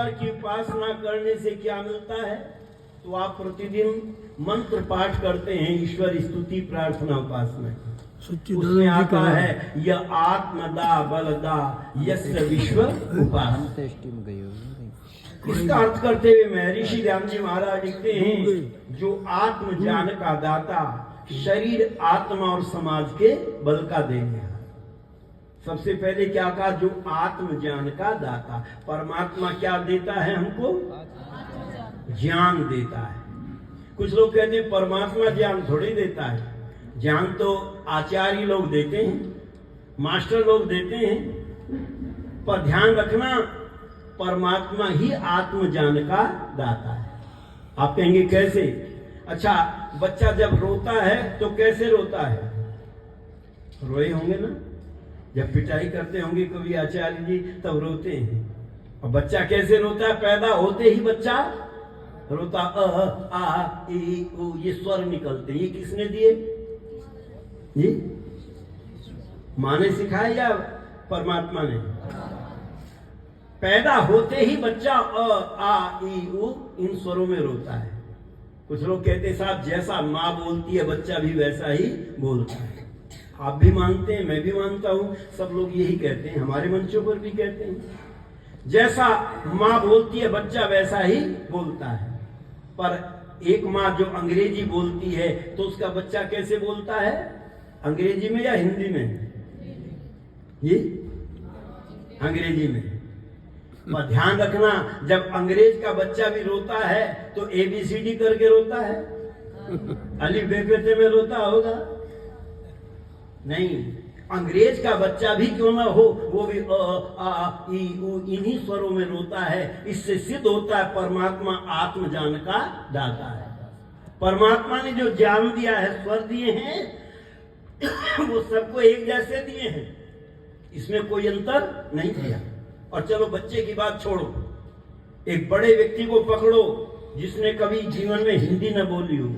ईश्वर की उपासना करने से क्या मिलता है? तो आप प्रतिदिन मंत्र पाठ करते हैं, ईश्वर स्तुति प्रार्थना उपासना, उसमें आता है यह आत्मदा बलदा यस्य विश्व उपासना। इसका अर्थ करते हुए महर्षि ध्यान जी महाराज लिखते हैं, जो आत्म ज्ञान का दाता, शरीर आत्मा और समाज के बल का देने। सबसे पहले क्या कहा? जो आत्म ज्ञान का दाता। परमात्मा क्या देता है हमको? ज्ञान देता है। कुछ लोग कहते हैं परमात्मा ज्ञान थोड़ी देता है, ज्ञान तो आचार्य लोग देते हैं, मास्टर लोग देते हैं। पर ध्यान रखना, परमात्मा ही आत्म ज्ञान का दाता है। आप कहेंगे कैसे? अच्छा, बच्चा जब रोता है तो कैसे रोता है? रोए होंगे ना, जब पिटाई करते होंगे कभी आचार्य जी, तब रोते हैं। और बच्चा कैसे रोता है? पैदा होते ही बच्चा रोता, अ आ ई उ, ये स्वर निकलते। ये किसने दिए? जी माँ ने सिखाया या परमात्मा ने? पैदा होते ही बच्चा अ आ ई उ इन स्वरों में रोता है। कुछ लोग कहते हैं साहब जैसा माँ बोलती है बच्चा भी वैसा ही बोलता है। आप भी मानते हैं, मैं भी मानता हूं, सब लोग यही कहते हैं, हमारे मंचों पर भी कहते हैं, जैसा माँ बोलती है बच्चा वैसा ही बोलता है। पर एक माँ जो अंग्रेजी बोलती है तो उसका बच्चा कैसे बोलता है? अंग्रेजी में या हिंदी में? ये अंग्रेजी में। पर ध्यान रखना, जब अंग्रेज का बच्चा भी रोता है तो ABCD करके रोता है, अलिफ बे पे ते में रोता होगा? नहीं, अंग्रेज का बच्चा भी क्यों ना हो, वो भी अ आ ई उ इन्हीं स्वरों में रोता है। इससे सिद्ध होता है परमात्मा आत्म ज्ञान का दाता है। परमात्मा ने जो ज्ञान दिया है, स्वर दिए हैं, वो सबको एक जैसे दिए हैं, इसमें कोई अंतर नहीं दिया। और चलो बच्चे की बात छोड़ो, एक बड़े व्यक्ति को पकड़ो जिसने कभी जीवन में हिंदी न बोली हो,